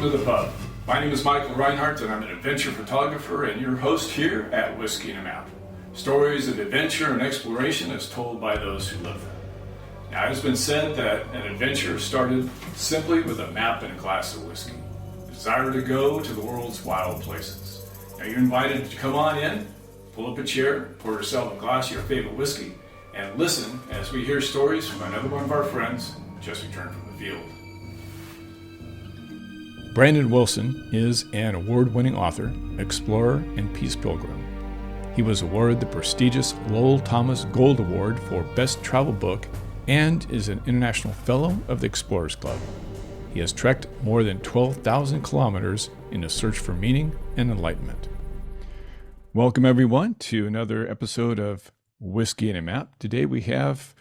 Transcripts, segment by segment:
to the pub. My name is Michael Reinhart, and I'm an adventure photographer and your host here at Whiskey and a Map. Stories of adventure and exploration as told by those who live them. Now, it has been said that an adventure started simply with a map and a glass of whiskey. The desire to go to the world's wild places. Now, you're invited to come on in, pull up a chair, pour yourself a glass of your favorite whiskey, and listen as we hear stories from another one of our friends just returned from the field. Brandon Wilson is an award-winning author, explorer, and peace pilgrim. He was awarded the prestigious Lowell Thomas Gold Award for Best Travel Book and is an International Fellow of the Explorers Club. He has trekked more than 12,000 kilometers in a search for meaning and enlightenment. Welcome, everyone, to another episode of Whiskey and a Map. Today we have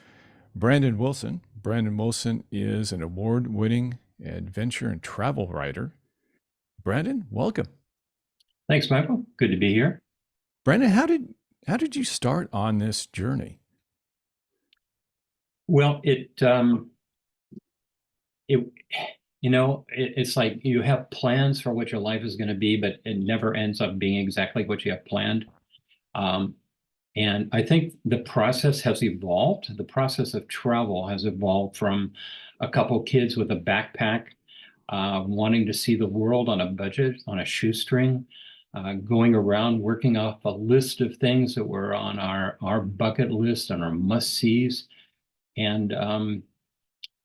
Brandon Wilson. Brandon Wilson is an award-winning adventure and travel writer. Brandon, welcome. Thanks, Michael. Good to be here. Brandon, how did you start on this journey? Well, it's like you have plans for what your life is going to be, but it never ends up being exactly what you have planned. And I think the process has evolved. The process of travel has evolved from a couple kids with a backpack, wanting to see the world on a budget, on a shoestring, going around working off a list of things that were on our bucket list and our must-sees, and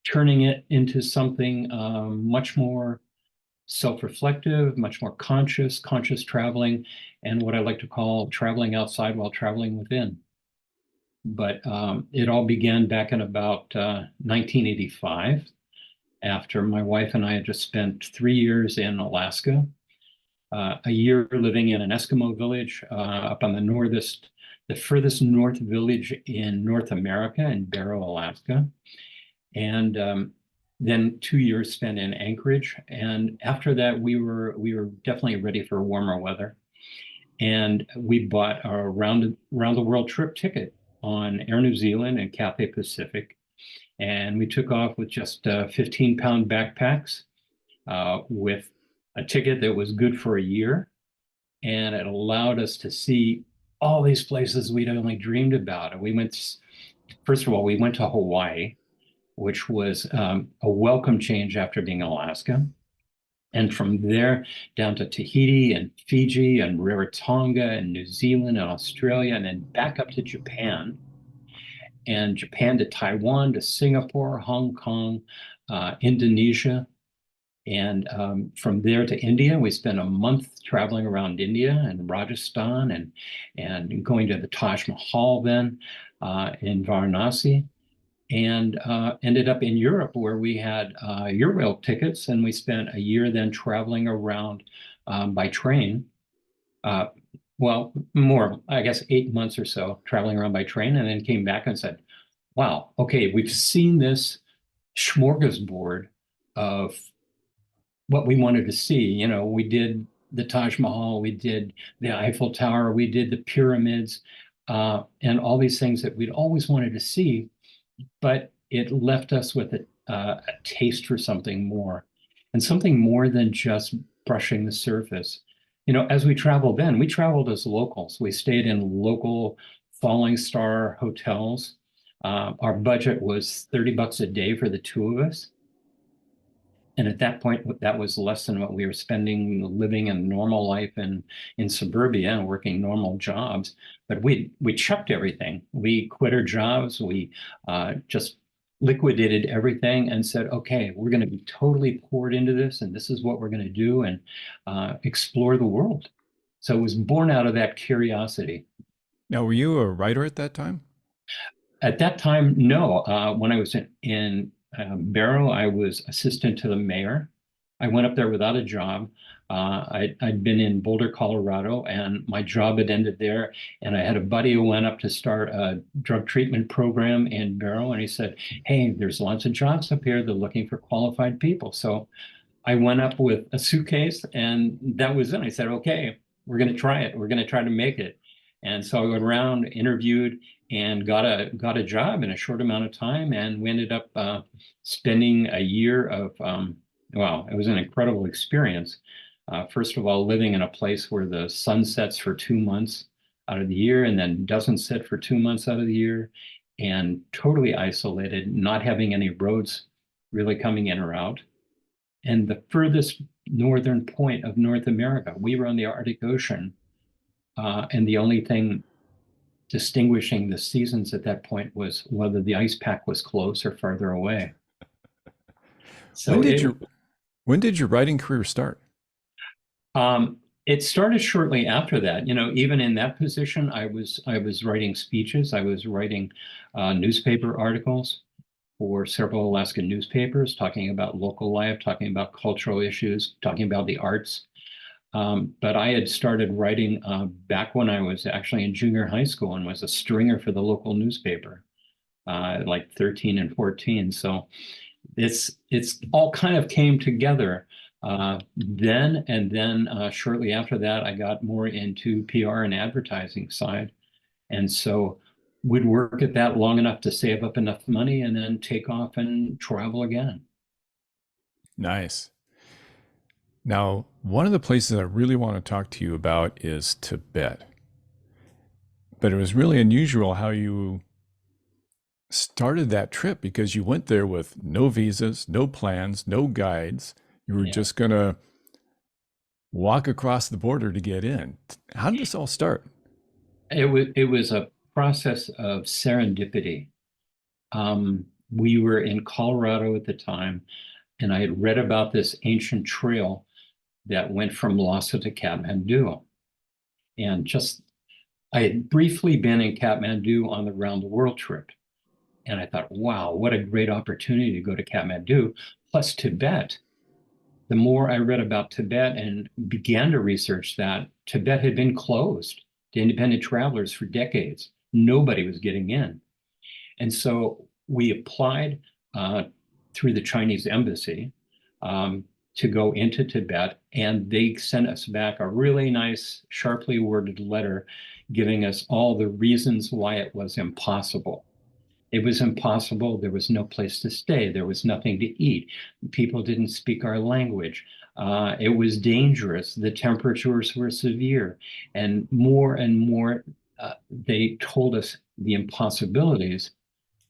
turning it into something much more self-reflective, much more conscious traveling, and what I like to call traveling outside while traveling within. But it all began back in about 1985, after my wife and I had just spent 3 years in Alaska, a year living in an Eskimo village up on the furthest north village in North America, in Barrow, Alaska, and then 2 years spent in Anchorage. And after that, we were definitely ready for warmer weather, and we bought a round the world trip ticket on Air New Zealand and Cathay Pacific, and we took off with just 15-pound backpacks, with a ticket that was good for a year, and it allowed us to see all these places we'd only dreamed about. And we went, first of all, we went to Hawaii, which was a welcome change after being in Alaska. And from there down to Tahiti and Fiji and Rarotonga and New Zealand and Australia, and then back up to Japan, and Japan to Taiwan to Singapore, Hong Kong, Indonesia. And from there to India. We spent a month traveling around India and Rajasthan, and going to the Taj Mahal then in Varanasi. And ended up in Europe, where we had Eurail tickets, and we spent a year then traveling around by train. Well, more, I guess 8 months or so traveling around by train, and then came back and said, wow, okay, we've seen this smorgasbord of what we wanted to see. You know, we did the Taj Mahal, we did the Eiffel Tower, we did the pyramids, and all these things that we'd always wanted to see. But it left us with a taste for something more, and something more than just brushing the surface. You know, as we traveled then, we traveled as locals. We stayed in local Falling Star hotels. Our budget was $30 a day for the two of us. And at that point, that was less than what we were spending living a normal life in suburbia and working normal jobs. But we chucked everything. We quit our jobs. We just liquidated everything and said, okay, we're going to be totally poured into this, and this is what we're going to do, and explore the world. So it was born out of that curiosity. Now, were you a writer at that time? At that time, no. When I was in Barrow, I was assistant to the mayor. I went up there without a job. I'd been in Boulder, Colorado, and my job had ended there. And I had a buddy who went up to start a drug treatment program in Barrow. And he said, hey, there's lots of jobs up here. They're looking for qualified people. So I went up with a suitcase, and that was it. I said, okay, we're going to try it. We're going to try to make it. And so I went around, interviewed, and got a job in a short amount of time. And we ended up spending a year of wow, it was an incredible experience. First of all, living in a place where the sun sets for 2 months out of the year and then doesn't set for 2 months out of the year, and totally isolated, not having any roads really coming in or out. And the furthest northern point of North America, we were on the Arctic Ocean, and the only thing distinguishing the seasons at that point was whether the ice pack was close or farther away. When So did your when did your writing career start? it started shortly after that. You know, even in that position, I was writing speeches. I was writing newspaper articles for several Alaskan newspapers, talking about local life, talking about cultural issues, talking about the arts. But I had started writing back when I was actually in junior high school and was a stringer for the local newspaper, like 13 and 14. So it's all kind of came together then. And then shortly after that, I got more into PR and advertising side. And so would work at that long enough to save up enough money and then take off and travel again. Nice. Now, one of the places I really want to talk to you about is Tibet. But it was really unusual how you started that trip because you went there with no visas, no plans, no guides. You were Yeah. just going to walk across the border to get in. How did this all start? It was a process of serendipity. We were in Colorado at the time, and I had read about this ancient trail that went from Lhasa to Kathmandu. And just, I had briefly been in Kathmandu on the round the world trip. And I thought, wow, what a great opportunity to go to Kathmandu, plus Tibet. The more I read about Tibet and began to research that, Tibet had been closed to independent travelers for decades. Nobody was getting in. And so we applied through the Chinese embassy to go into Tibet, and they sent us back a really nice, sharply worded letter giving us all the reasons why it was impossible. It was impossible. There was no place to stay. There was nothing to eat. People didn't speak our language. It was dangerous. The temperatures were severe. And more they told us the impossibilities,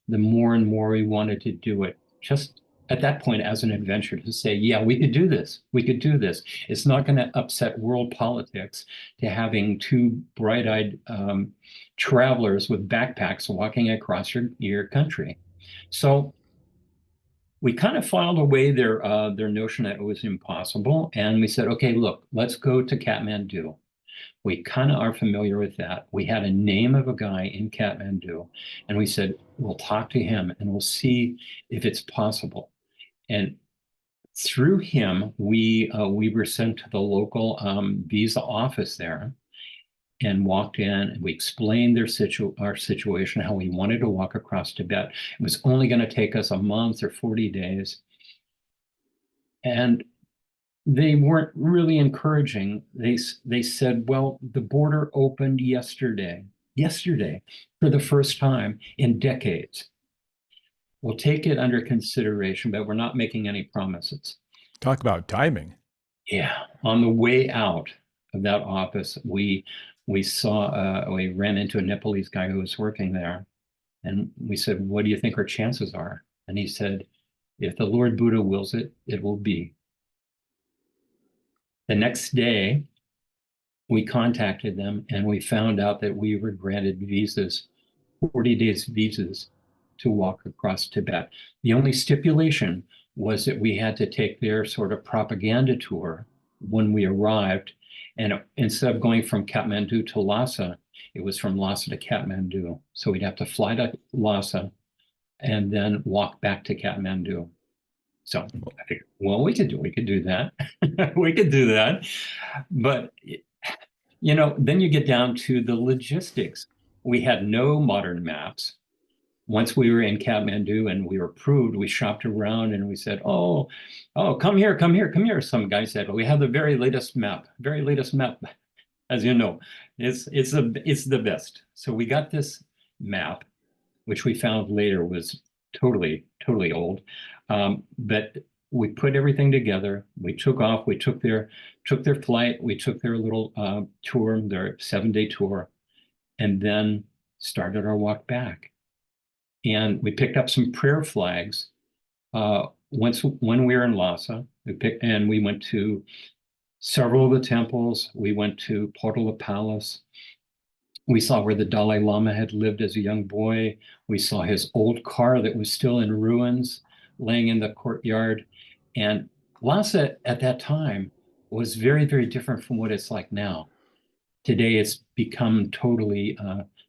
the more and more we wanted to do it. Just at that point, as an adventure, to say, yeah, we could do this. We could do this. It's not going to upset world politics to having two bright-eyed travelers with backpacks walking across your country. So we kind of filed away their notion that it was impossible, and we said, okay, look, let's go to Kathmandu. We kind of are familiar with that. We had a name of a guy in Kathmandu, and we said, we'll talk to him and we'll see if it's possible. And through him, we were sent to the local visa office there and walked in, and we explained our situation, how we wanted to walk across Tibet. It was only going to take us a month or 40 days. And they weren't really encouraging. They said, well, the border opened yesterday, for the first time in decades. We'll take it under consideration, but we're not making any promises. Talk about timing. Yeah. On the way out of that office, we ran into a Nepalese guy who was working there. And we said, what do you think our chances are? And he said, if the Lord Buddha wills it, it will be. The next day, we contacted them and we found out that we were granted visas, 40 days visas to walk across Tibet. The only stipulation was that we had to take their sort of propaganda tour when we arrived. And instead of going from Kathmandu to Lhasa, it was from Lhasa to Kathmandu. So we'd have to fly to Lhasa and then walk back to Kathmandu. So I figured, well, we could do that. We could do that. But, you know, then you get down to the logistics. We had no modern maps. Once we were in Kathmandu and we were approved, we shopped around and we said, oh, come here. Some guy said, well, we have the very latest map. As you know, it's the best. So we got this map, which we found later was totally old. But we put everything together. We took off. We took their flight. We took their little tour, their 7-day tour, and then started our walk back. And we picked up some prayer flags. When we were in Lhasa, we went to several of the temples. We went to Potala Palace. We saw where the Dalai Lama had lived as a young boy. We saw his old car that was still in ruins laying in the courtyard. And Lhasa at that time was very, very different from what it's like now. Today, it's become totally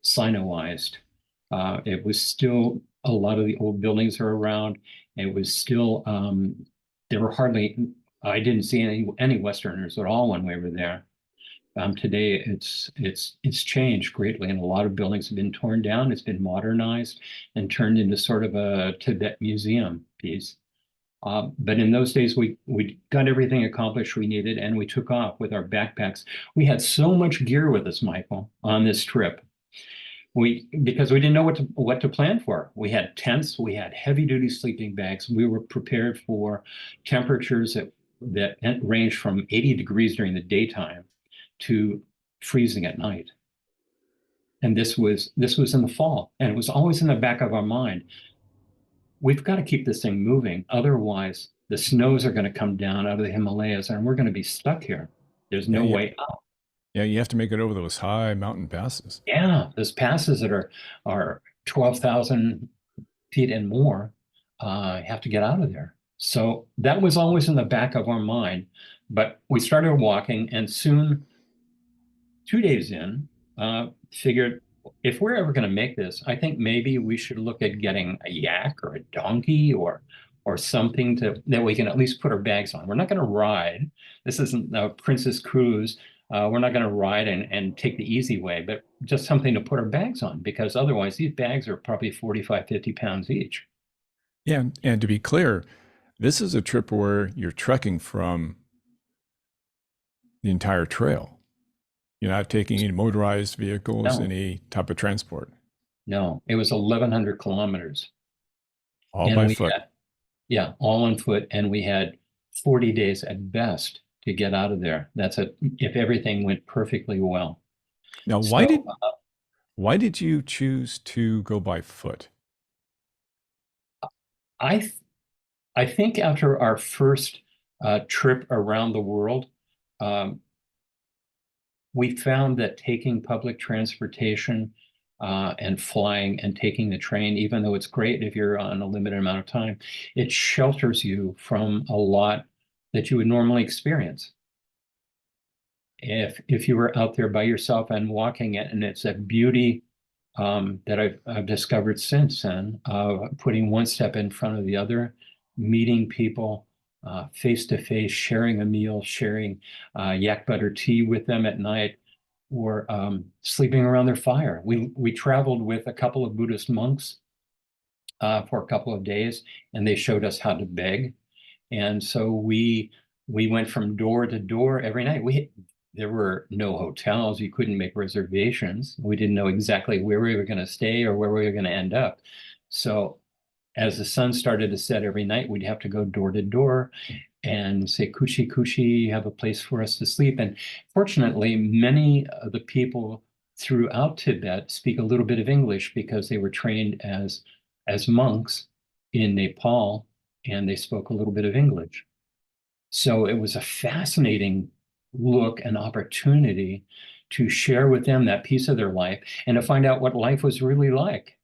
Sinoized. It was still, a lot of the old buildings are around. It was still, there were hardly, I didn't see any Westerners at all when we were there. Today, it's changed greatly, and a lot of buildings have been torn down. It's been modernized and turned into sort of a Tibet museum piece. But in those days, we got everything accomplished we needed, and we took off with our backpacks. We had so much gear with us, Michael, on this trip. Because we didn't know what to plan for. We had tents, we had heavy-duty sleeping bags. We were prepared for temperatures that ranged from 80 degrees during the daytime to freezing at night. And this was in the fall, and it was always in the back of our mind. We've got to keep this thing moving. Otherwise, the snows are going to come down out of the Himalayas, and we're going to be stuck here. There's no way out. Yeah, you have to make it over those high mountain passes. Yeah, those passes that are 12,000 feet and more, have to get out of there. So that was always in the back of our mind. But we started walking, and soon, 2 days in, figured if we're ever going to make this, I think maybe we should look at getting a yak or a donkey or something that we can at least put our bags on. We're not going to ride. This isn't a Princess Cruise. We're not going to ride and take the easy way, but just something to put our bags on, because otherwise these bags are probably 45, 50 pounds each. Yeah, and to be clear, this is a trip where you're trekking from the entire trail. You're not taking any motorized vehicles, No. any type of transport. No, it was 1,100 kilometers. All And by foot. Yeah, all on foot. And we had 40 days at best to get out of there. If everything went perfectly well. Now, why did you choose to go by foot? I think after our first trip around the world, we found that taking public transportation and flying and taking the train, even though it's great if you're on a limited amount of time, it shelters you from a lot that you would normally experience. If you were out there by yourself and walking it, and it's a beauty that I've discovered since then, putting one step in front of the other, meeting people face to face, sharing a meal, sharing yak butter tea with them at night, or sleeping around their fire. We traveled with a couple of Buddhist monks for a couple of days, and they showed us how to beg. And so we went from door to door every night. There were no hotels. You couldn't make reservations. We didn't know exactly where we were going to stay or where we were going to end up. So as the sun started to set every night, we'd have to go door to door and say, "Kushi, kushi, you have a place for us to sleep." And fortunately, many of the people throughout Tibet speak a little bit of English because they were trained as monks in Nepal, and they spoke a little bit of English. So it was a fascinating look and opportunity to share with them that piece of their life and to find out what life was really like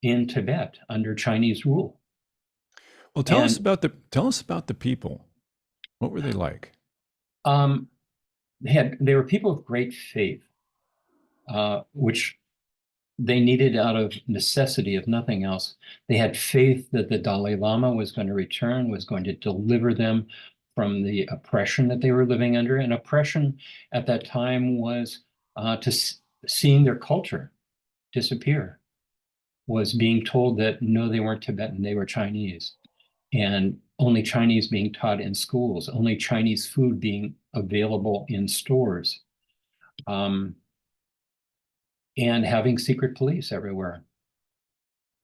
in Tibet under Chinese rule. Well, tell us about the people. What were they like? They were people of great faith, which they needed out of necessity, if nothing else. They had faith that the Dalai Lama was going to return, was going to deliver them from the oppression that they were living under. And oppression at that time was seeing their culture disappear, was being told that no, they weren't Tibetan, they were Chinese, and only Chinese being taught in schools, only Chinese food being available in stores, and having secret police everywhere.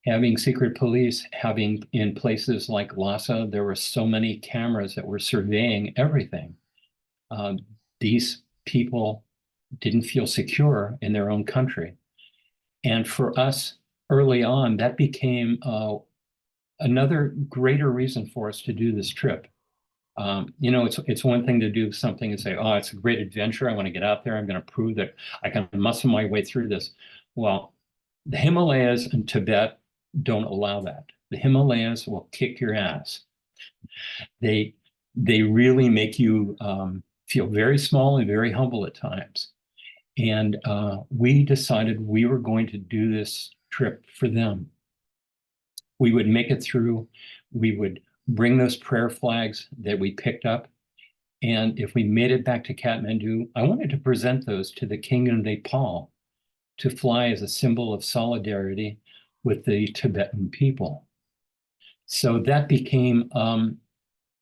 having secret police, having in places like Lhasa, there were so many cameras that were surveying everything. These people didn't feel secure in their own country. And for us early on, that became another greater reason for us to do this trip. It's one thing to do something and say, oh, it's a great adventure. I want to get out there. I'm going to prove that I can muscle my way through this. Well, the Himalayas and Tibet don't allow that. The Himalayas will kick your ass. They really make you feel very small and very humble at times. And we decided we were going to do this trip for them. We would make it through. We would bring those prayer flags that we picked up. And if we made it back to Kathmandu, I wanted to present those to the King of Nepal to fly as a symbol of solidarity with the Tibetan people. So that became an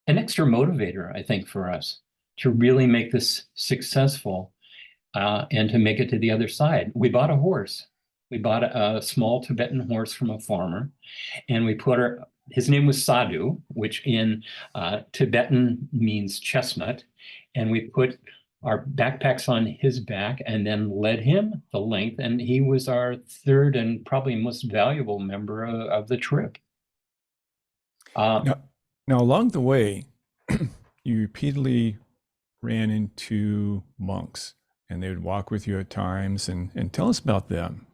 extra motivator, I think, for us to really make this successful and to make it to the other side. We bought a horse. We bought a small Tibetan horse from a farmer, and we put his name was Sadhu, which in Tibetan means chestnut, and we put our backpacks on his back and then led him the length, and he was our third and probably most valuable member of the trip. Now, along the way, you repeatedly ran into monks, and they would walk with you at times, and tell us about them.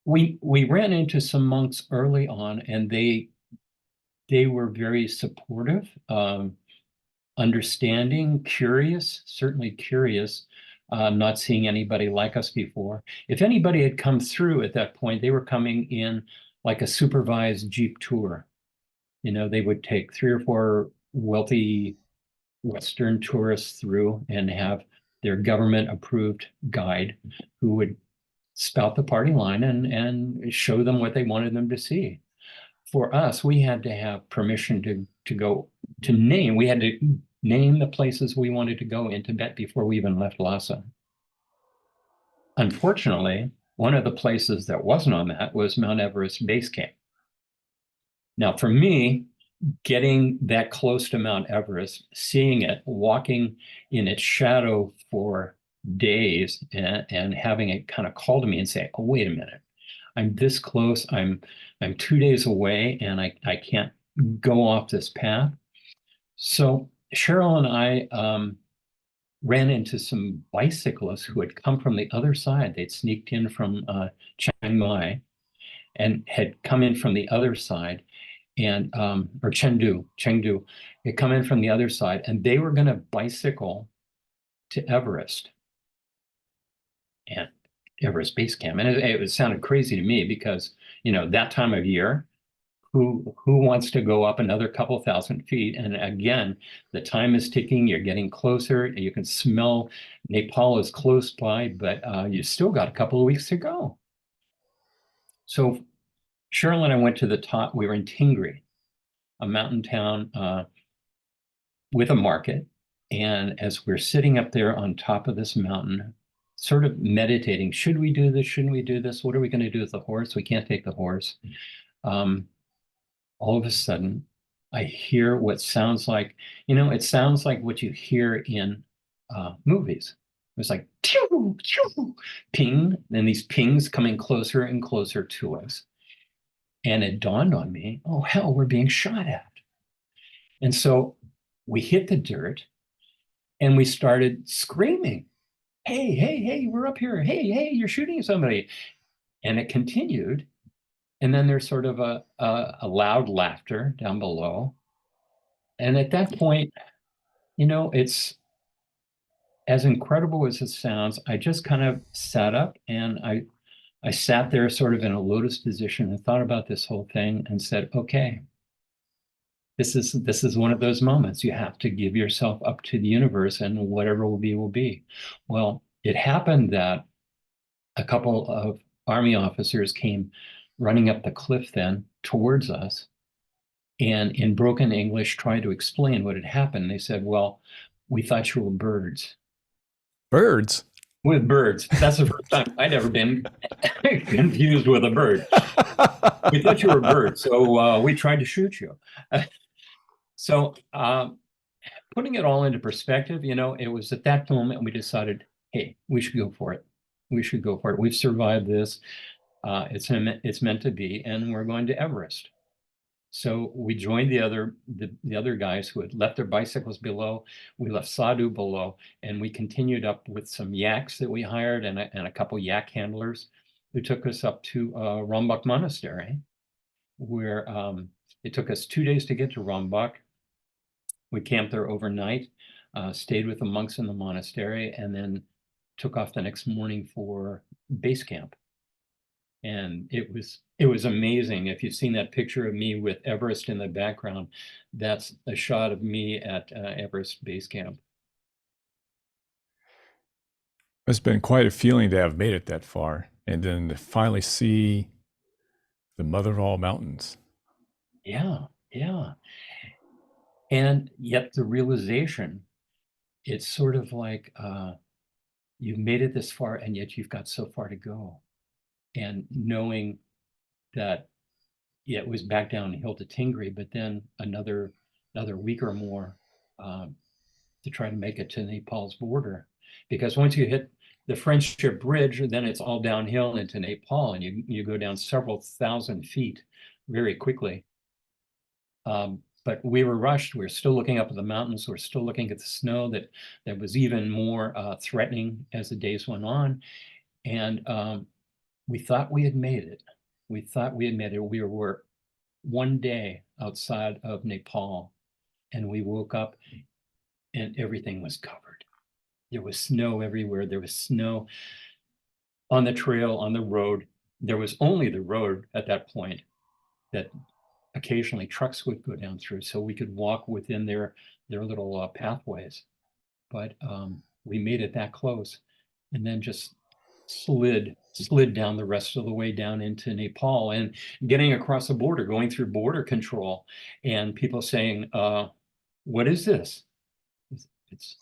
We ran into some monks early on, and they were very supportive, understanding, curious, certainly curious, not seeing anybody like us before. If anybody had come through at that point, they were coming in like a supervised Jeep tour. They would take 3 or 4 wealthy Western tourists through and have their government-approved guide who would spout the party line and show them what they wanted them to see. For us, we had to have permission to go to name. We had to name the places we wanted to go in Tibet before we even left Lhasa. Unfortunately, one of the places that wasn't on that was Mount Everest Base Camp. Now, for me, getting that close to Mount Everest, seeing it, walking in its shadow for days and having it kind of call to me and say, oh, wait a minute, I'm this close, I'm 2 days away and I can't go off this path. So Cheryl and I ran into some bicyclists who had come from the other side. They'd sneaked in from Chiang Mai and had come in from the other side, and or Chengdu had come in from the other side, and they were going to bicycle to Everest and Everest Base Camp. And it sounded crazy to me because, that time of year, who wants to go up another couple thousand feet? And again, the time is ticking. You're getting closer. You can smell Nepal is close by, but you still got a couple of weeks to go. So Cheryl and I went to the top. We were in Tingri, a mountain town with a market. And as we're sitting up there on top of this mountain, sort of meditating, should we do this? Shouldn't we do this? What are we going to do with the horse? We can't take the horse. All of a sudden, I hear what sounds like, it sounds like what you hear in movies. It was like, pew, pew, ping, and these pings coming closer and closer to us. And it dawned on me, oh, hell, we're being shot at. And so we hit the dirt and we started screaming, hey, hey, hey, we're up here. Hey, hey, you're shooting somebody. And it continued. And then there's sort of a loud laughter down below. And at that point, it's as incredible as it sounds. I just kind of sat up and I sat there sort of in a lotus position and thought about this whole thing and said, okay, this is one of those moments. You have to give yourself up to the universe and whatever will be, will be. Well, it happened that a couple of Army officers came running up the cliff then towards us, and in broken English tried to explain what had happened. They said, well, we thought you were birds. Birds? with birds. That's the first time I'd ever been confused with a bird. We thought you were a bird, so we tried to shoot you. So putting it all into perspective, it was at that moment we decided, hey, we should go for it. We should go for it. We've survived this. It's meant to be, and we're going to Everest. So we joined the other guys who had left their bicycles below. We left Sadhu below, and we continued up with some yaks that we hired and a couple yak handlers who took us up to Rambach Monastery, where it took us 2 days to get to Rambach. We camped there overnight, stayed with the monks in the monastery, and then took off the next morning for base camp. And it was amazing. If you've seen that picture of me with Everest in the background, that's a shot of me at Everest Base Camp. It's been quite a feeling to have made it that far and then to finally see the mother of all mountains. Yeah, yeah. And yet the realization, it's sort of like you've made it this far and yet you've got so far to go. And knowing that, yeah, it was back downhill to Tingri, but then another week or more to try to make it to Nepal's border. Because once you hit the Friendship Bridge, then it's all downhill into Nepal, and you go down several thousand feet very quickly. But we were rushed. We were still looking up at the mountains. We were still looking at the snow that was even more threatening as the days went on. And we thought we had made it. We thought we had made it. We were one day outside of Nepal, and we woke up and everything was covered. There was snow everywhere. There was snow on the trail, on the road. There was only the road at that point that occasionally trucks would go down through, so we could walk within their little pathways. But we made it that close, and then just slid down the rest of the way down into Nepal, and getting across the border, going through border control, and people saying, what is this?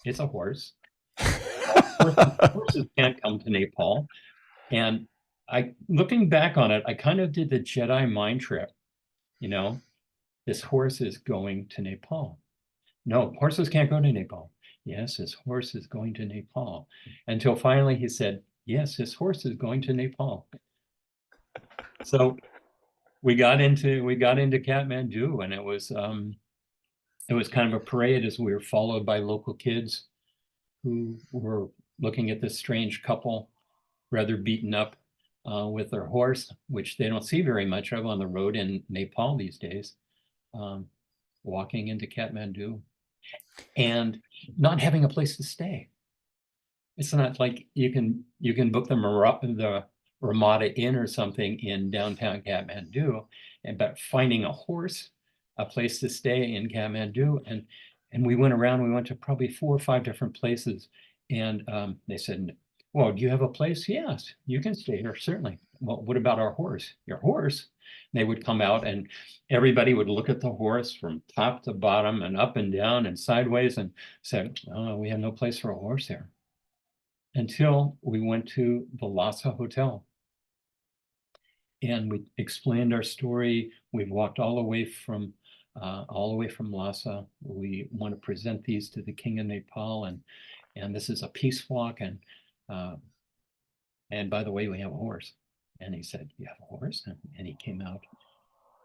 It's a horse. Horses can't come to Nepal. And looking back on it, I kind of did the Jedi mind trick. This horse is going to Nepal. No, horses can't go to Nepal. Yes, this horse is going to Nepal. Until finally he said, yes, this horse is going to Nepal. So we got into Kathmandu, and it was kind of a parade as we were followed by local kids who were looking at this strange couple, rather beaten up with their horse, which they don't see very much of on the road in Nepal these days, walking into Kathmandu and not having a place to stay. It's not like you can book the Ramada Inn or something in downtown Kathmandu, but finding a horse, a place to stay in Kathmandu, and we went around. We went to probably 4 or 5 different places, and they said, well, do you have a place? Yes, you can stay here, certainly. Well, what about our horse? Your horse? They would come out, and everybody would look at the horse from top to bottom and up and down and sideways and said, oh, we have no place for a horse here. Until we went to the Lhasa Hotel. And we explained our story. We've walked all the way from Lhasa. We want to present these to the King of Nepal, and this is a peace walk, and by the way, we have a horse. And he said, you have a horse? And he came out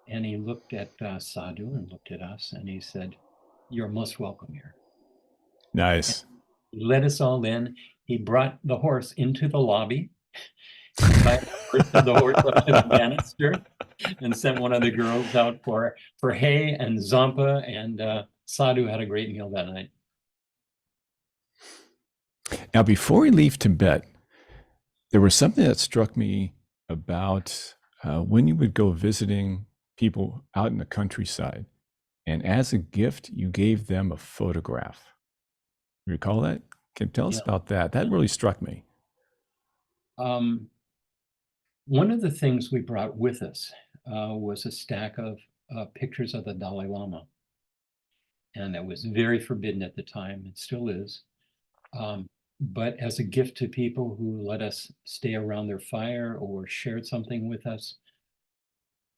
and he looked at Sadhu and looked at us, and he said, you're most welcome here. Nice. And he let us all in. He brought the horse into the lobby, invited the horse up to the banister, and sent one of the girls out for hay and zampa, and Sadhu had a great meal that night. Now, before we leave Tibet, there was something that struck me about when you would go visiting people out in the countryside, and as a gift, you gave them a photograph. You recall that? Can you tell us about that? That really struck me. One of the things we brought with us was a stack of pictures of the Dalai Lama. And that was very forbidden at the time. It still is. but as a gift to people who let us stay around their fire or shared something with us,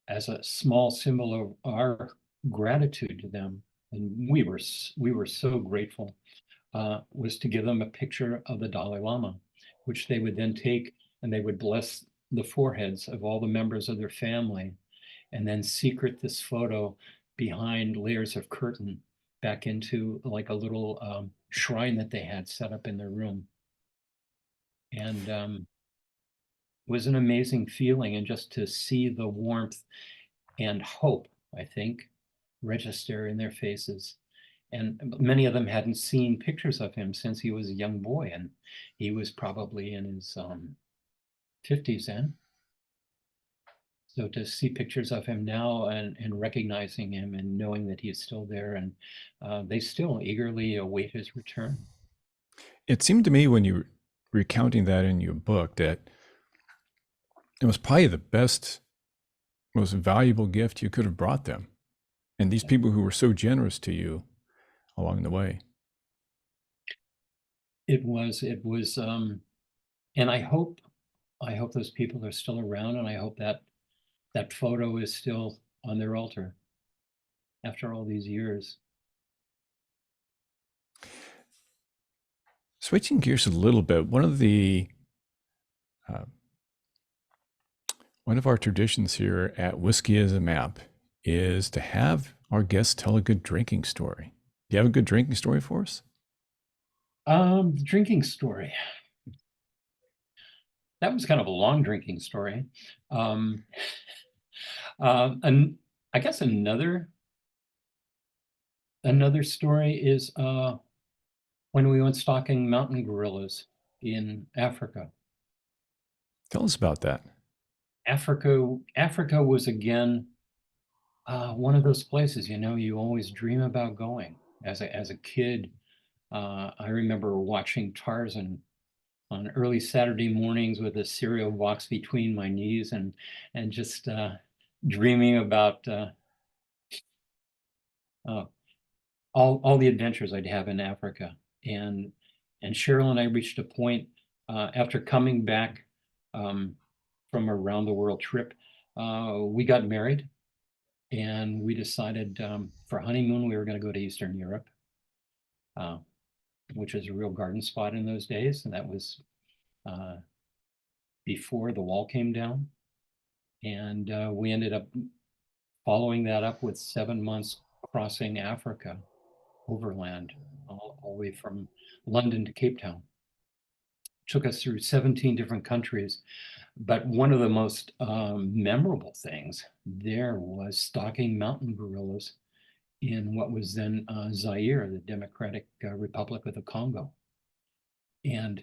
as a small symbol of our gratitude to them. And we were so grateful, was to give them a picture of the Dalai Lama, which they would then take and they would bless the foreheads of all the members of their family, and then secret this photo behind layers of curtain back into like a little shrine that they had set up in their room. And was an amazing feeling, and just to see the warmth and hope, I think, register in their faces. And many of them hadn't seen pictures of him since he was a young boy, and he was probably in his 50s then. So to see pictures of him now and recognizing him and knowing that he's still there, and they still eagerly await his return. It seemed to me when you were recounting that in your book that it was probably the best, most valuable gift you could have brought them. And these people who were so generous to you along the way. It was, and I hope those people are still around, and I hope that that photo is still on their altar after all these years. Switching gears a little bit, one of our traditions here at Whiskey as a Map is to have our guests tell a good drinking story. Do you have a good drinking story for us? Drinking story. That was kind of a long drinking story. And I guess another story is when we went stalking mountain gorillas in Africa. Tell us about that. Africa was again one of those places, you always dream about going. As a kid, I remember watching Tarzan on early Saturday mornings with a cereal box between my knees, and just dreaming about all the adventures I'd have in Africa. And Cheryl and I reached a point after coming back from a round the world trip. We got married, and we decided for honeymoon we were going to go to Eastern Europe, which is a real garden spot in those days, and that was before the wall came down. And we ended up following that up with 7 months crossing Africa overland, all the way from London to Cape Town. Took us through 17 different countries. But one of the most memorable things there was stalking mountain gorillas in what was then Zaire, the Democratic Republic of the Congo. And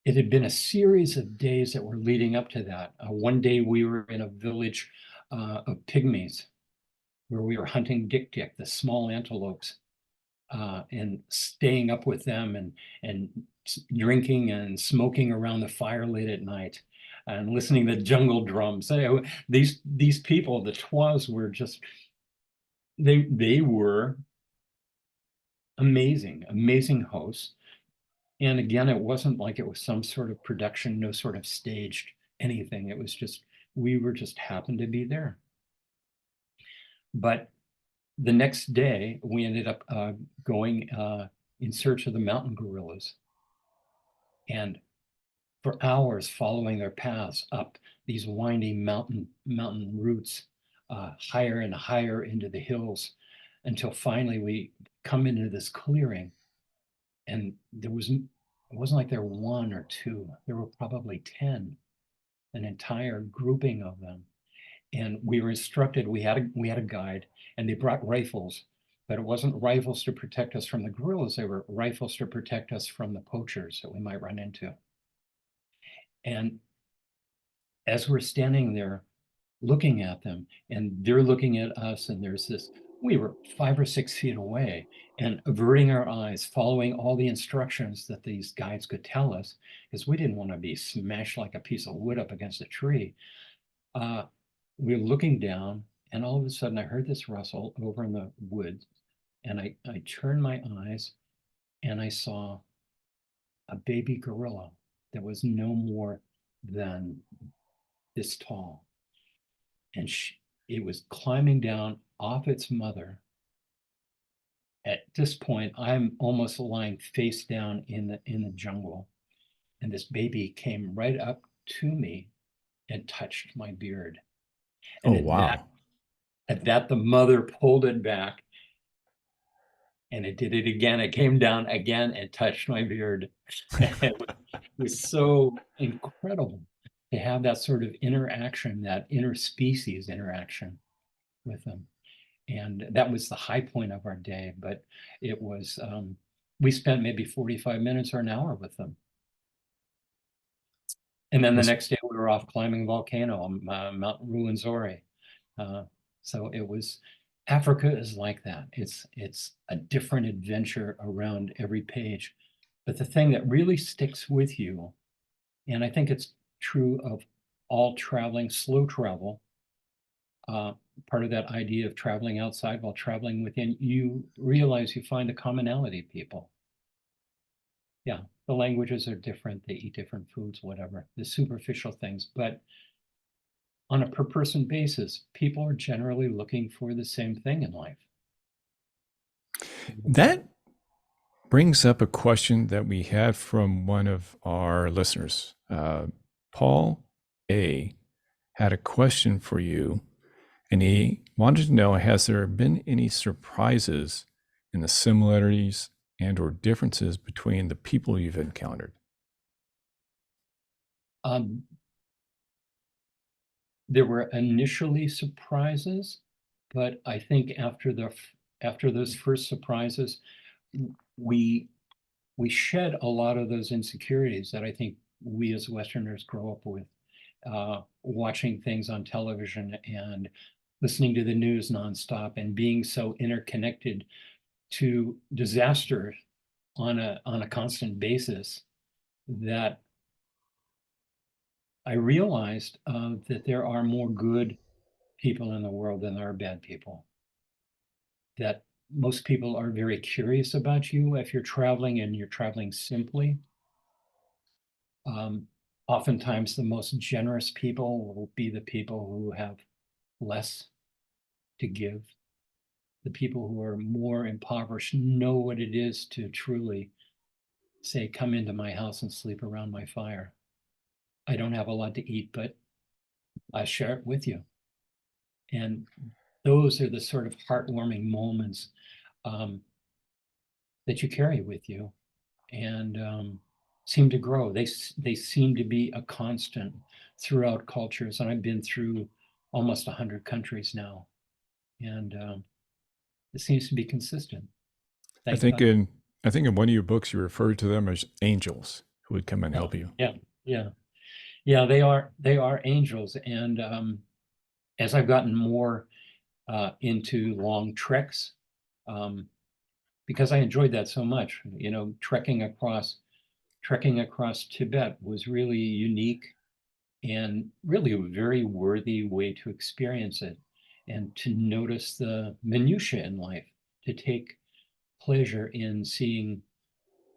it had been a series of days that were leading up to that. One day we were in a village of pygmies where we were hunting dik-dik, the small antelopes, and staying up with them, and drinking and smoking around the fire late at night, and listening to jungle drums. These people, the Twas, were just, they were amazing hosts. And again, it wasn't like it was some sort of production, no sort of staged anything. It was just, we were just happened to be there. But the next day, we ended up going in search of the mountain gorillas. And for hours following their paths up these winding mountain routes, higher and higher into the hills, until finally we come into this clearing. And it wasn't like there were one or two, there were probably 10, an entire grouping of them. And we were instructed, we had a guide, and they brought rifles, but it wasn't rifles to protect us from the gorillas, they were rifles to protect us from the poachers that we might run into. And as we're standing there looking at them, and they're looking at us, and there's this, we were 5 or 6 feet away, and averting our eyes, following all the instructions that these guides could tell us, because we didn't want to be smashed like a piece of wood up against a tree. We were looking down, and all of a sudden I heard this rustle over in the woods, and I turned my eyes, and I saw a baby gorilla that was no more than this tall. And it was climbing down off its mother. At this point, I'm almost lying face down in the jungle. And this baby came right up to me and touched my beard. Oh, And wow. at that, the mother pulled it back, and it did it again. It came down again and touched my beard. It was so incredible to have that sort of interaction, that interspecies interaction with them. And that was the high point of our day. But it was, we spent maybe 45 minutes or an hour with them. And then the next day we were off climbing a volcano, Mount Ruwenzori. So it was, Africa is like that. It's a different adventure around every page. But the thing that really sticks with you, and I think it's true of all traveling, slow travel, part of that idea of traveling outside while traveling within, you realize you find a commonality of people. Yeah, the languages are different, they eat different foods, whatever, the superficial things. But on a per person basis, people are generally looking for the same thing in life. That brings up a question that we had from one of our listeners. Paul A. had a question for you, and he wanted to know, has there been any surprises in the similarities and or differences between the people you've encountered? There were initially surprises, but I think after those first surprises, we shed a lot of those insecurities that I think we as Westerners grow up with, watching things on television and listening to the news nonstop and being so interconnected to disaster on a constant basis, that I realized that there are more good people in the world than there are bad people. That most people are very curious about you if you're traveling and you're traveling simply. Oftentimes the most generous people will be the people who have less to give. The people who are more impoverished know what it is to truly say, come into my house and sleep around my fire. I don't have a lot to eat, but I share it with you. And those are the sort of heartwarming moments that you carry with you and seem to grow. They seem to be a constant throughout cultures. And I've been through almost 100 countries now. And it seems to be consistent. I think in one of your books, you referred to them as angels who would come and help you. Yeah, they are angels. And as I've gotten more into long treks, because I enjoyed that so much, trekking across Tibet was really unique and really a very worthy way to experience it and to notice the minutiae in life, to take pleasure in seeing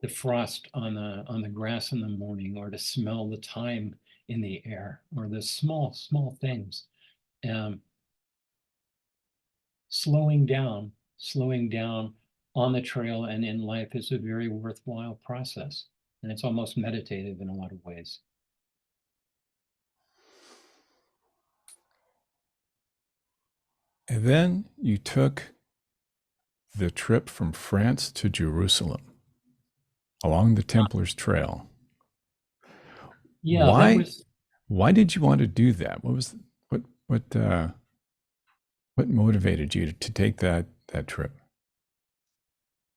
the frost on the grass in the morning, or to smell the thyme in the air, or the small things. Slowing down on the trail and in life is a very worthwhile process, and it's almost meditative in a lot of ways. And then you took the trip from France to Jerusalem along the Templar's Trail. Yeah, why did you want to do that? What motivated you to take that trip?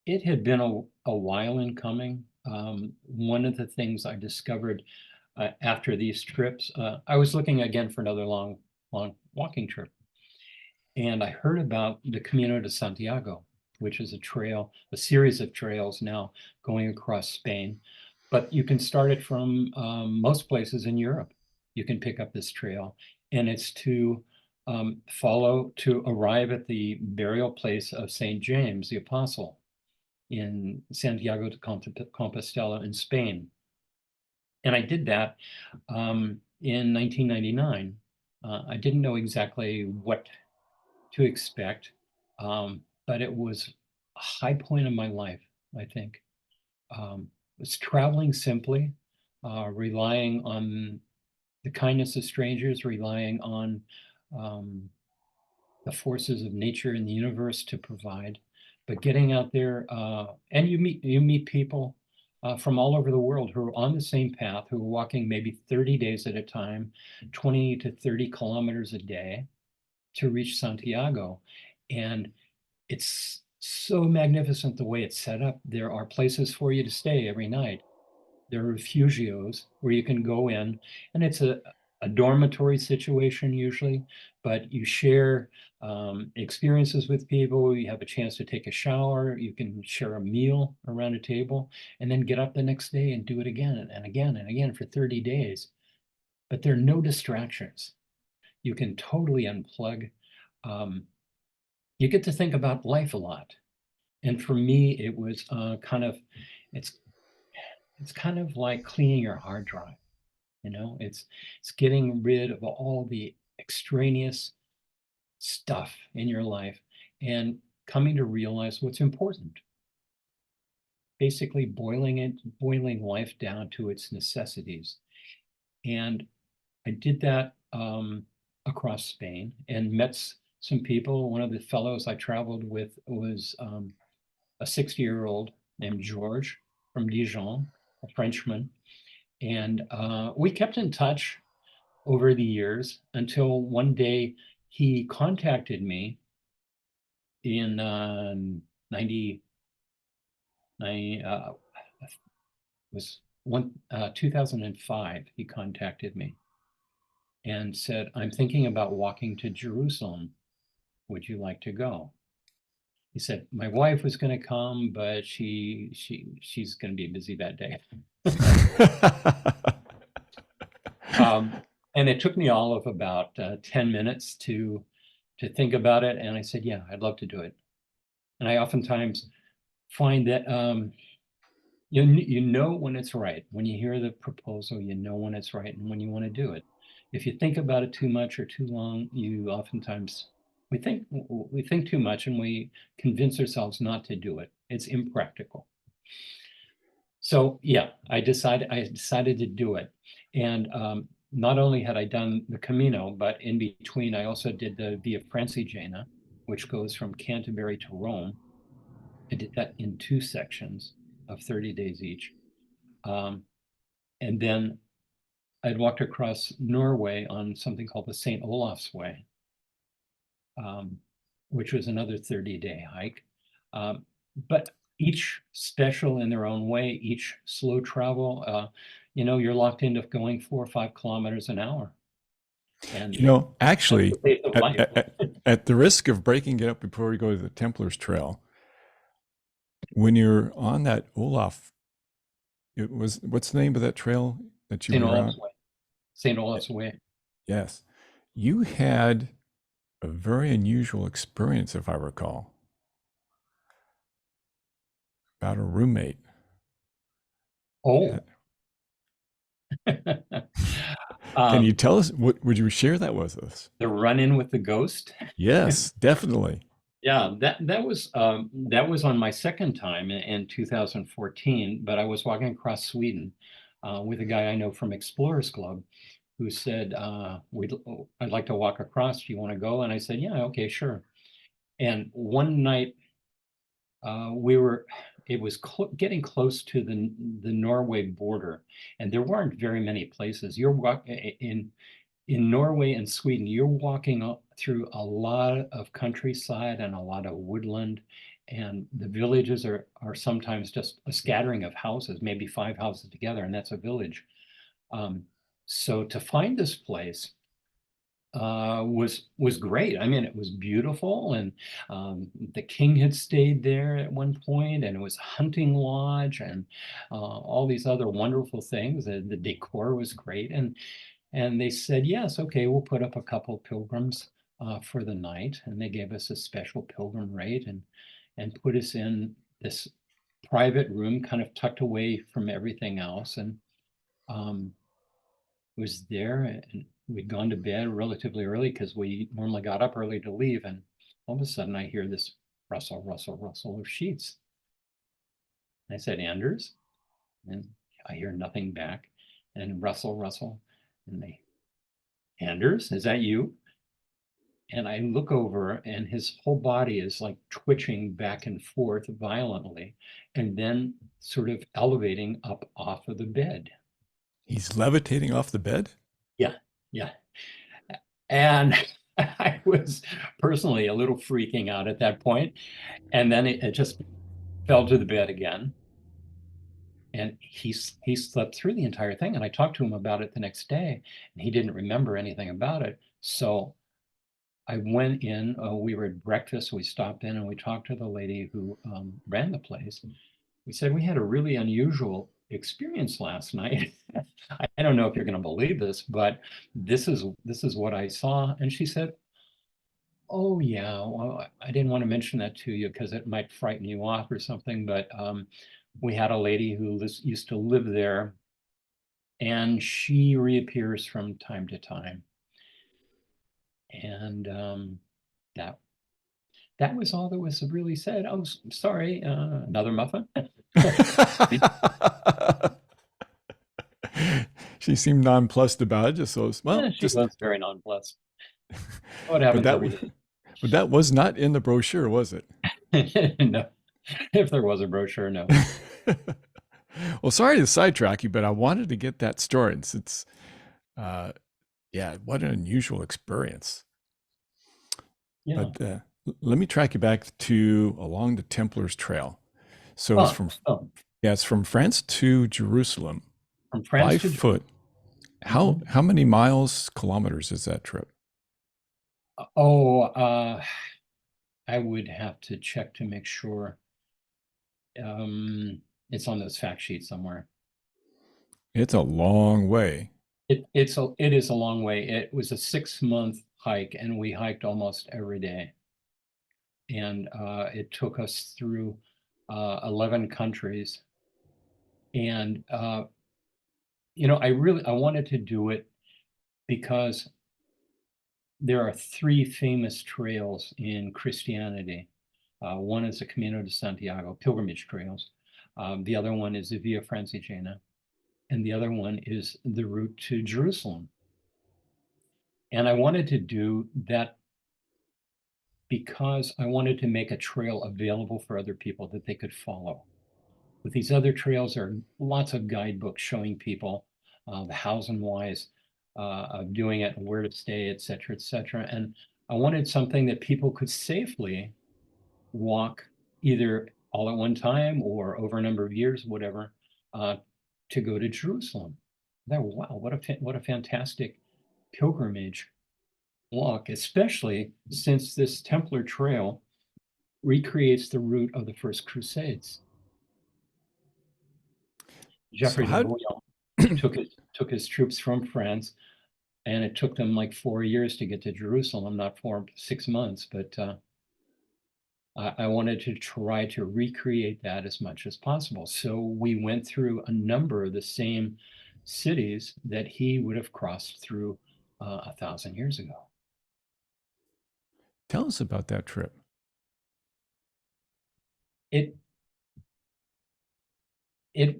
It had been a while in coming. One of the things I discovered after these trips, I was looking again for another long walking trip. And I heard about the Camino de Santiago, which is a series of trails now going across Spain. But you can start it from most places in Europe. You can pick up this trail, and it's to arrive at the burial place of St. James, the Apostle. in Santiago de Compostela in Spain. And I did that in 1999. I didn't know exactly what to expect, but it was a high point of my life, I think. It's traveling simply, relying on the kindness of strangers, relying on the forces of nature and the universe to provide, but getting out there, and you meet people from all over the world who are on the same path, who are walking maybe 30 days at a time, 20 to 30 kilometers a day to reach Santiago. And it's so magnificent the way it's set up. There are places for you to stay every night. There are refugios where you can go in, and it's a dormitory situation usually, but you share experiences with people. You have a chance to take a shower. You can share a meal around a table, and then get up the next day and do it again and again and again for 30 days. But there are no distractions. You can totally unplug. You get to think about life a lot. And for me, it was it's kind of like cleaning your hard drive. It's getting rid of all the extraneous stuff in your life and coming to realize what's important. Basically boiling life down to its necessities. And I did that across Spain and met some people. One of the fellows I traveled with was a 60-year-old named George from Dijon, a Frenchman. And we kept in touch over the years until one day he contacted me in 2005. He contacted me and said, "I'm thinking about walking to Jerusalem. Would you like to go?" He said, "My wife was going to come, but she's going to be busy that day." And it took me all of about 10 minutes to think about it. And I said, "Yeah, I'd love to do it." And I oftentimes find that you know when it's right. When you hear the proposal, you know when it's right and when you want to do it. If you think about it too much or too long, we think too much and we convince ourselves not to do it. It's impractical. So yeah, I decided to do it. And not only had I done the Camino, but in between, I also did the Via Francigena, which goes from Canterbury to Rome. I did that in 2 sections of 30 days each. And then I'd walked across Norway on something called the St. Olaf's Way, which was another 30-day hike. But each special in their own way, each slow travel, you're locked into going 4 or 5 kilometers an hour. And actually, at the risk of breaking it up before we go to the Templars Trail, when you're on that Olaf, what's the name of that trail that you were on? St. Olaf's Way. Yes. You had a very unusual experience, if I recall, about a roommate. Oh. Can you tell us, would you share that with us? The run-in with the ghost? Yes, definitely. Yeah, that was on my second time in 2014, but I was walking across Sweden with a guy I know from Explorers Club who said, I'd like to walk across. Do you want to go? And I said, yeah, okay, sure. And one night it was getting close to the Norway border, and there weren't very many places. You're walking in Norway and Sweden, you're walking through a lot of countryside and a lot of woodland, and the villages are sometimes just a scattering of houses, maybe 5 houses together, and that's a village. So to find this place was great. I mean, it was beautiful, and the king had stayed there at one point, and it was a hunting lodge, and all these other wonderful things. The decor was great, and they said, yes, okay, we'll put up a couple of pilgrims for the night. And they gave us a special pilgrim rate and put us in this private room, kind of tucked away from everything else, and was there, and we'd gone to bed relatively early because we normally got up early to leave, and all of a sudden I hear this rustle, rustle, rustle of sheets. I said, Anders, and I hear nothing back, and rustle, rustle, and they, Anders, is that you? And I look over, and his whole body is like twitching back and forth violently, and then sort of elevating up off of the bed. He's levitating off the bed? Yeah, yeah. And I was personally a little freaking out at that point. And then it just fell to the bed again. And he slept through the entire thing. And I talked to him about it the next day, and he didn't remember anything about it. So I went in, we were at breakfast, we stopped in and we talked to the lady who ran the place. We said, we had a really unusual experience last night. I don't know if you're going to believe this, but this is what I saw. And she said, oh yeah, well, I didn't want to mention that to you because it might frighten you off or something, but we had a lady who used to live there, and she reappears from time to time. And that was all that was really said. Oh, sorry, another muffin. She seemed nonplussed about it, just so well. Yeah, she was very nonplussed. What But happens that every was, day? but that was not in the brochure, was it? No, if there was a brochure, no. Well, sorry to sidetrack you, but I wanted to get that story. It's yeah, what an unusual experience. Yeah. But let me track you back to along the Templars Trail. So it's it's from France to Jerusalem from France by to foot. How many miles, kilometers is that trip? Oh, I would have to check to make sure. It's on those fact sheets somewhere. It's a long way. It is a long way. It was a 6-month hike, and we hiked almost every day. And it took us through 11 countries. And you know, I wanted to do it because there are 3 famous trails in Christianity. One is the Camino de Santiago, pilgrimage trails. The other one is the Via Francigena, and the other one is the route to Jerusalem. And I wanted to do that because I wanted to make a trail available for other people that they could follow. With these other trails, there are lots of guidebooks showing people the hows and whys of doing it, and where to stay, et cetera, et cetera. And I wanted something that people could safely walk either all at one time or over a number of years, whatever, to go to Jerusalem. Wow, what a fantastic pilgrimage walk, especially since this Templar trail recreates the route of the First Crusades. Geoffrey de Bouillon took his troops from France, and it took them like 4 years to get to Jerusalem, not 6 months, but I wanted to try to recreate that as much as possible. So we went through a number of the same cities that he would have crossed through 1,000 years ago. Tell us about that trip. It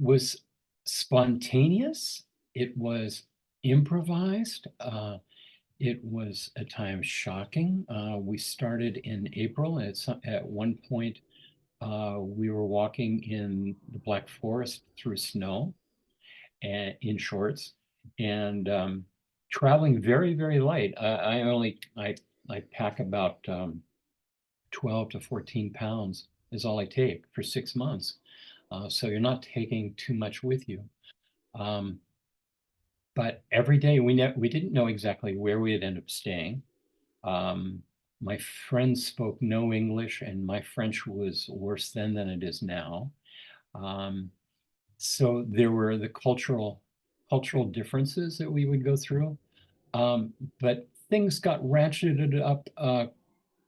was spontaneous. It was improvised. It was at times shocking. We started in April. At one point, we were walking in the Black Forest through snow and in shorts, and traveling very, very light. I pack about 12 to 14 pounds is all I take for 6 months. So you're not taking too much with you. But every day we didn't know exactly where we'd end up staying. My friends spoke no English, and my French was worse then than it is now. So there were the cultural differences that we would go through. But things got ratcheted up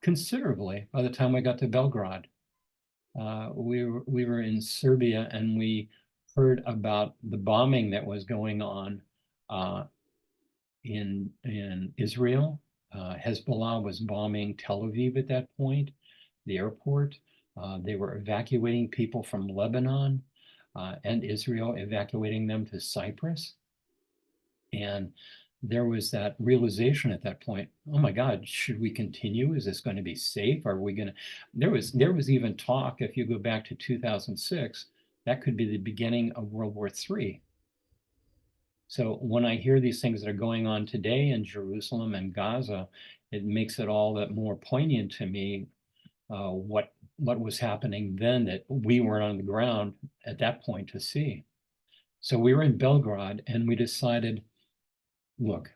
considerably by the time we got to Belgrade. We were in Serbia, and we heard about the bombing that was going on in Israel. Hezbollah was bombing Tel Aviv at that point, the airport. They were evacuating people from Lebanon and Israel, evacuating them to Cyprus. And there was that realization at that point, oh my God, should we continue? Is this going to be safe? Are we going to, there was even talk, if you go back to 2006, that could be the beginning of World War III. So when I hear these things that are going on today in Jerusalem and Gaza, it makes it all that more poignant to me what was happening then that we weren't on the ground at that point to see. So we were in Belgrade, and we decided, look,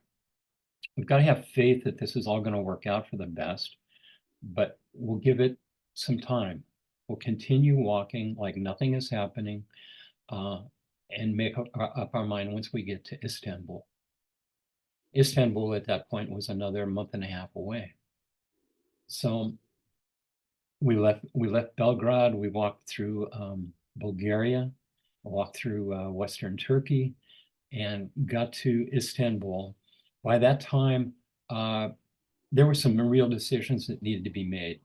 we've got to have faith that this is all going to work out for the best, but we'll give it some time. We'll continue walking like nothing is happening, and make up our mind once we get to Istanbul. Istanbul at that point was another month and a half away. So we left Belgrade. We walked through Bulgaria, walked through Western Turkey, and got to Istanbul. By that time, there were some real decisions that needed to be made.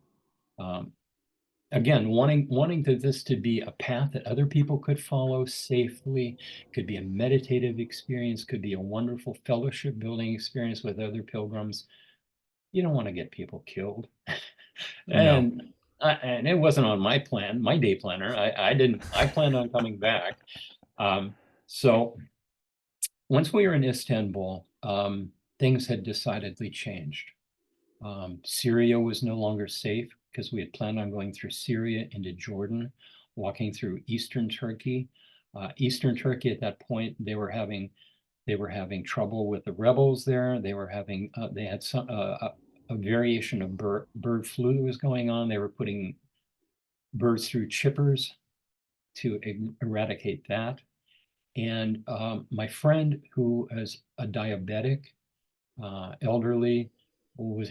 Again, wanting this to be a path that other people could follow safely, could be a meditative experience, could be a wonderful fellowship building experience with other pilgrims. You don't want to get people killed. And it wasn't on my plan, my day planner. I planned on coming back. So once we were in Istanbul, things had decidedly changed. Syria was no longer safe because we had planned on going through Syria into Jordan, walking through Eastern Turkey. Eastern Turkey at that point, they were having trouble with the rebels there. They had some a variation of bird flu that was going on. They were putting birds through chippers to eradicate that. And my friend, who is a diabetic, elderly,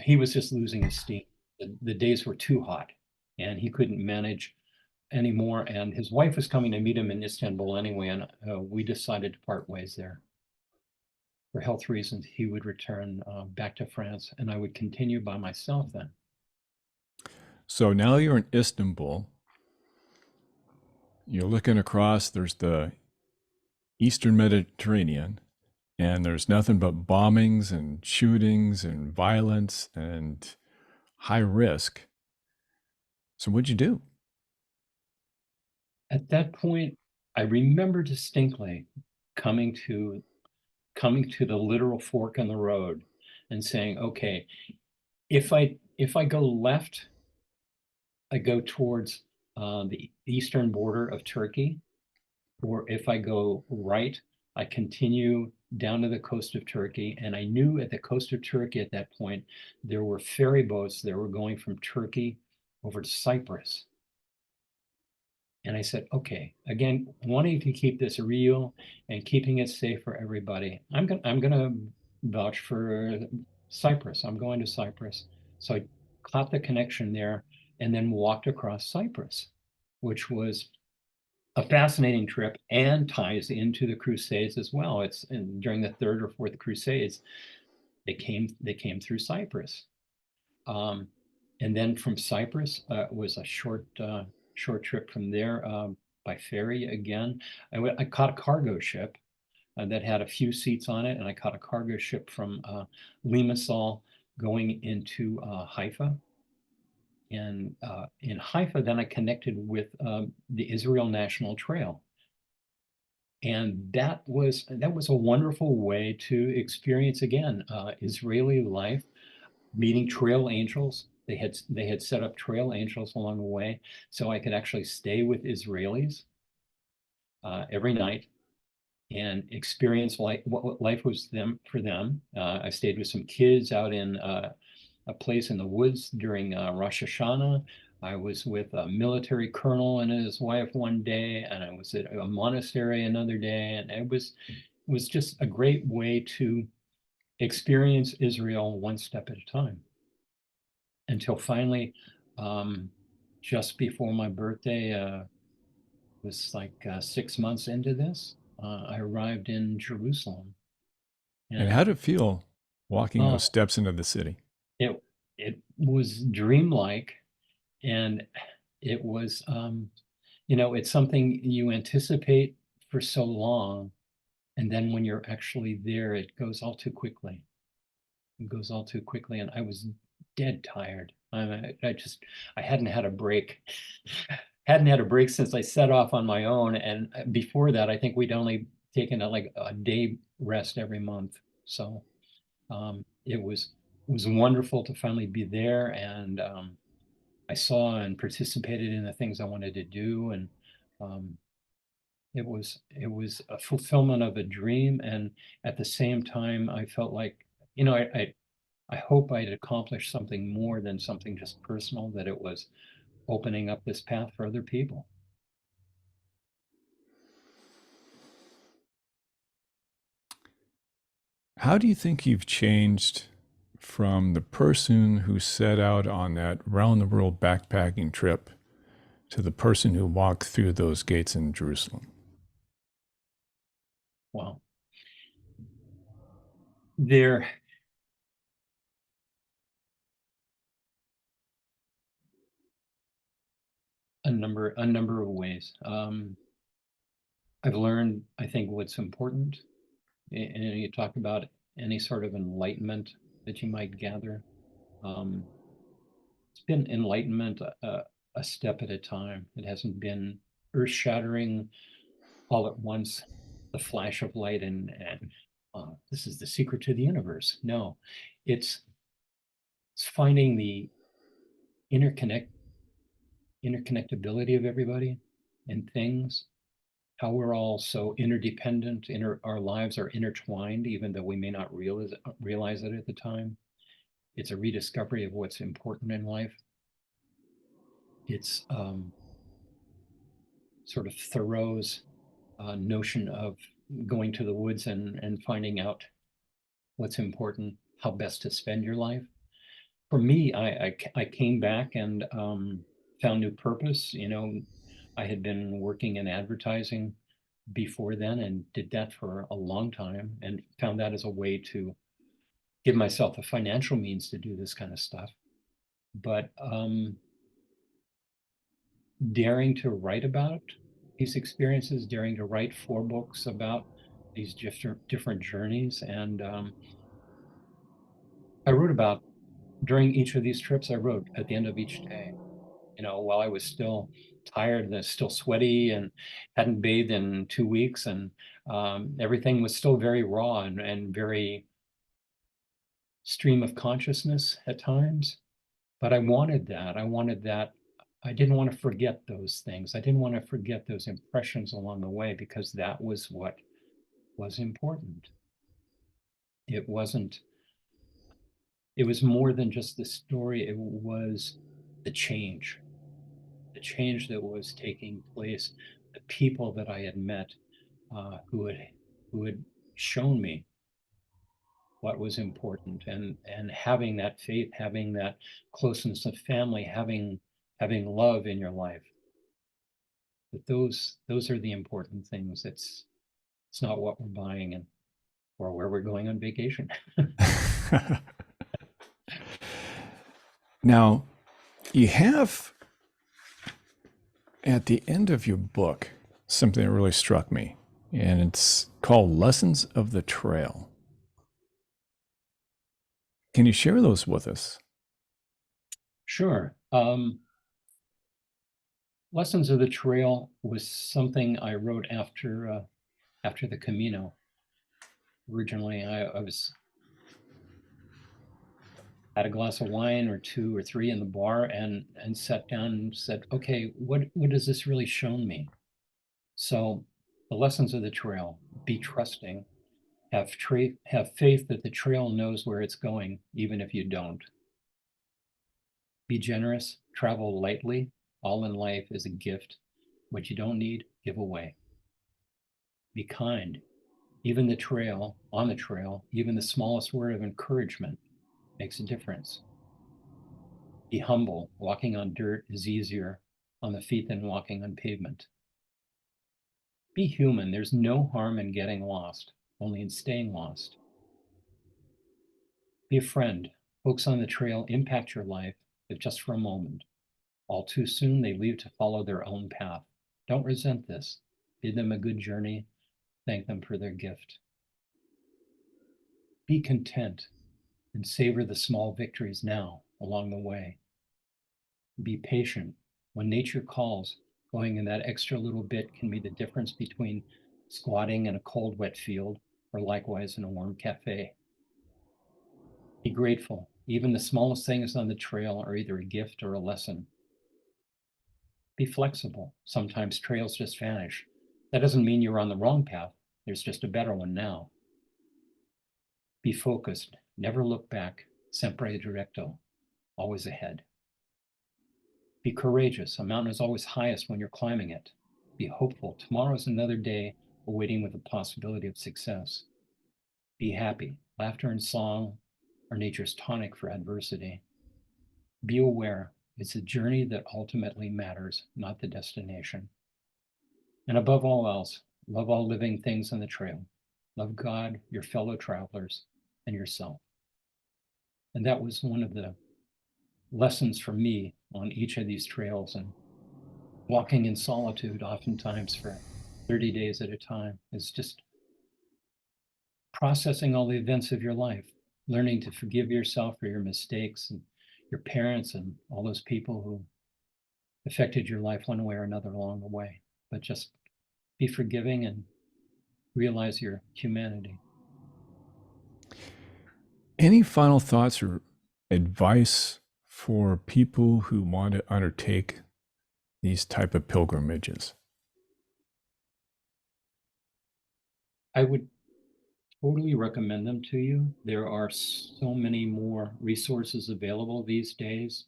he was just losing his steam. The days were too hot, and he couldn't manage anymore. And his wife was coming to meet him in Istanbul anyway, and we decided to part ways there. For health reasons, he would return back to France, and I would continue by myself then. So now you're in Istanbul. You're looking across, there's the Eastern Mediterranean, and there's nothing but bombings and shootings and violence and high risk. So what'd you do? At that point, I remember distinctly coming to the literal fork in the road and saying, okay, if I go left, I go towards the eastern border of Turkey, or if I go right, I continue down to the coast of Turkey. And I knew at the coast of Turkey at that point, there were ferry boats that were going from Turkey over to Cyprus. And I said, okay, again, wanting to keep this real and keeping it safe for everybody, I'm gonna vouch for Cyprus. I'm going to Cyprus. So I caught the connection there and then walked across Cyprus, which was a fascinating trip and ties into the Crusades as well. It's during the Third or Fourth Crusades, they came through Cyprus. And then from Cyprus was a short trip from there by ferry again. I caught a cargo ship that had a few seats on it, and I caught a cargo ship from Limassol going into Haifa. And in Haifa, then I connected with the Israel National Trail. And that was a wonderful way to experience again Israeli life, meeting trail angels. They had set up trail angels along the way, so I could actually stay with Israelis every night and experience what life was for them. I stayed with some kids out in a place in the woods during Rosh Hashanah. I was with a military colonel and his wife one day, and I was at a monastery another day, and it was just a great way to experience Israel one step at a time. Until finally, just before my birthday, was like 6 months into this. I arrived in Jerusalem, And and how did it feel walking those oh, steps into the city? it was dreamlike, and it was it's something you anticipate for so long, and then when you're actually there, it goes all too quickly. It goes all too quickly, and I was dead tired. I hadn't had a break. Hadn't had a break since I set off on my own, and before that, I think we'd only taken like a day rest every month. So it was wonderful to finally be there, and I saw and participated in the things I wanted to do, and um, it was a fulfillment of a dream, and at the same time, I felt like, I hope I'd accomplished something more than something just personal, that it was opening up this path for other people. How do you think you've changed from the person who set out on that round the world backpacking trip to the person who walked through those gates in Jerusalem? Wow. There a number of ways. I've learned, I think, what's important. And you talk about any sort of enlightenment that you might gather. Um, it's been enlightenment a step at a time. It hasn't been earth-shattering all at once, the flash of light, and this is the secret to the universe. No, it's it's finding the interconnect interconnectability of everybody and things, how we're all so interdependent, our lives are intertwined, even though we may not realize it at the time. It's a rediscovery of what's important in life. It's sort of Thoreau's notion of going to the woods and finding out what's important, how best to spend your life. For me, I came back and found new purpose. I had been working in advertising before then and did that for a long time, and found that as a way to give myself the financial means to do this kind of stuff. But daring to write about these experiences, daring to write 4 books about these different journeys. And I wrote about, during each of these trips, I wrote at the end of each day, while I was still tired and still sweaty and hadn't bathed in 2 weeks, and everything was still very raw and very stream of consciousness at times. But I wanted that. I wanted that. I didn't want to forget those things. I didn't want to forget those impressions along the way, because that was what was important. It wasn't, it was more than just the story. It was the change that was taking place, the people that I had met, who had shown me what was important, and having that faith, having that closeness of family, having love in your life. But those are the important things. It's not what we're buying and or where we're going on vacation. Now, you have at the end of your book something that really struck me, and it's called Lessons of the Trail. Can you share those with us? Sure. Lessons of the Trail was something I wrote after the Camino. Originally, I was had a glass of wine or 2 or 3 in the bar, and sat down and said, okay, what has this really shown me? So the lessons of the trail: be trusting, have faith that the trail knows where it's going, even if you don't. Be generous, travel lightly. All in life is a gift. What you don't need, give away. Be kind. Even on the trail, even the smallest word of encouragement makes a difference. Be humble. Walking on dirt is easier on the feet than walking on pavement. Be human. There's no harm in getting lost, only in staying lost. Be a friend. Folks on the trail impact your life, if just for a moment. All too soon, they leave to follow their own path. Don't resent this. Bid them a good journey. Thank them for their gift. Be content and savor the small victories now along the way. Be patient. When nature calls, going in that extra little bit can be the difference between squatting in a cold, wet field or likewise in a warm cafe. Be grateful. Even the smallest things on the trail are either a gift or a lesson. Be flexible. Sometimes trails just vanish. That doesn't mean you're on the wrong path. There's just a better one now. Be focused. Never look back. Sempre directo. Always ahead. Be courageous. A mountain is always highest when you're climbing it. Be hopeful. Tomorrow's another day awaiting with the possibility of success. Be happy. Laughter and song are nature's tonic for adversity. Be aware. It's the journey that ultimately matters, not the destination. And above all else, love all living things on the trail. Love God, your fellow travelers, and yourself. And that was one of the lessons for me on each of these trails, and walking in solitude oftentimes for 30 days at a time is just processing all the events of your life, learning to forgive yourself for your mistakes and your parents and all those people who affected your life one way or another along the way. But just be forgiving and realize your humanity. Any final thoughts or advice for people who want to undertake these type of pilgrimages? I would totally recommend them to you. There are so many more resources available these days.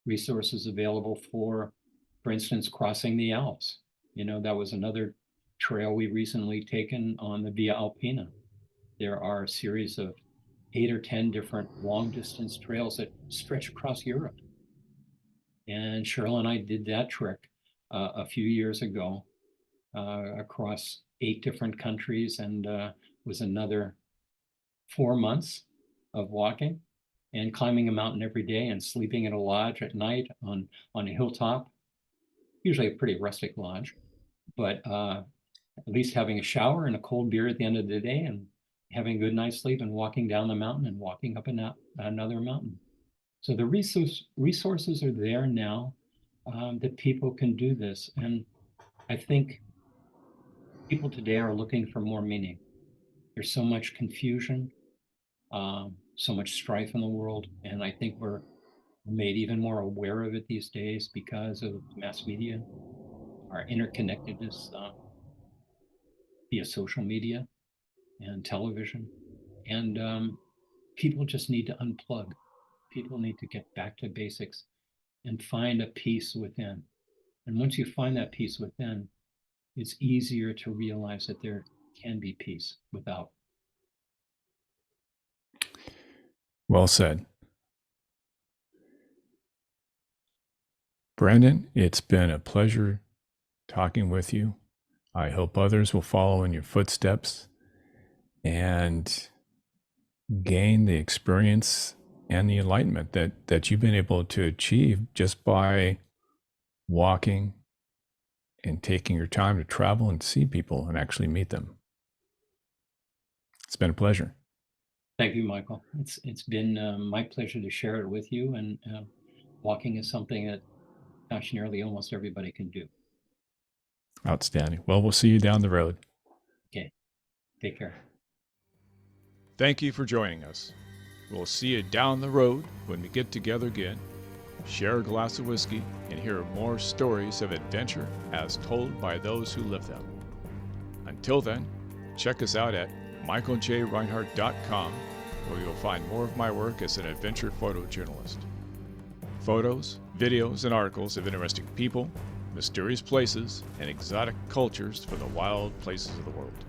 Resources available for instance, crossing the Alps. You know, that was another trail we recently taken on the Via Alpina. There are a series of 8 or 10 different long distance trails that stretch across Europe. And Cheryl and I did that trick a few years ago across 8 different countries, and was another 4 months of walking and climbing a mountain every day and sleeping at a lodge at night on a hilltop, usually a pretty rustic lodge, but at least having a shower and a cold beer at the end of the day and having a good night's sleep and walking down the mountain and walking up another mountain. So the resources are there now that people can do this. And I think people today are looking for more meaning. There's so much confusion, so much strife in the world. And I think we're made even more aware of it these days because of mass media, our interconnectedness via social media and television. And people just need to unplug. People need to get back to basics and find a peace within. And once you find that peace within, it's easier to realize that there can be peace without. Well said. Brandon, it's been a pleasure talking with you. I hope others will follow in your footsteps and gain the experience and the enlightenment that you've been able to achieve just by walking and taking your time to travel and see people and actually meet them. It's been a pleasure. Thank you, Michael. It's been my pleasure to share it with you. And walking is something that, gosh, nearly almost everybody can do. Outstanding. Well, we'll see you down the road. Okay. Take care. Thank you for joining us. We'll see you down the road when we get together again, share a glass of whiskey, and hear more stories of adventure as told by those who live them. Until then, check us out at michaeljreinhart.com, where you'll find more of my work as an adventure photojournalist. Photos, videos, and articles of interesting people, mysterious places, and exotic cultures from the wild places of the world.